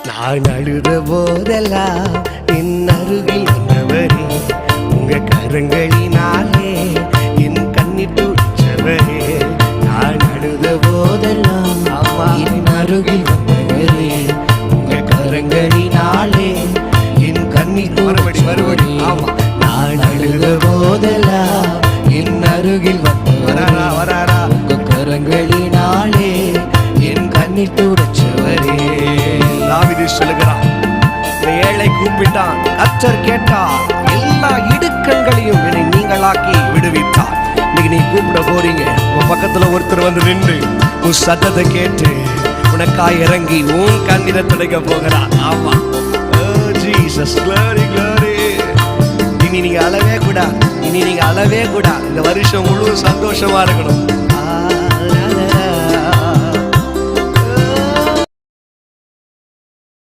நான் அழுத போதெல்லாம் என் அருகில் வந்தவரே, உங்க கரங்களினாலே என் கண்ணீர் துடைச்சவரே. நான் அழுத போதெல்லாம் என் அருகில் வந்தவரே, உங்க கரங்களினாலே என் கண்ணீர் துடைச்சவரே. நான் அழுத போதெல்லாம் என் அருகில் வந்தவரே, உங்க கரங்களினாலே என் கண்ணீர் துடைச்சவரே. தாவீது சொல்லுகிறான், ஏழை கூப்பிட்டான், கர்த்தர் கேட்டார், எல்லா இடுக்கண்களையும் என்னை நீங்களாக்கி விடுவித்தார். இன்னைக்கு நீ கூப்பிட போறீங்க, உன் பக்கத்துல ஒருத்தர் வந்து நின்று உன் சத்தத்தை கேட்டு உனக்காய் இறங்கி உன் கண்ணீரை துடைக்க போகிறார். ஆமா, ஜீசஸ், glory, glory. இனி நீங்க அழவே கூடாது, இனி நீங்க அழவே கூடாது. இந்த வருஷம் முழு சந்தோஷமா இருக்கணும்.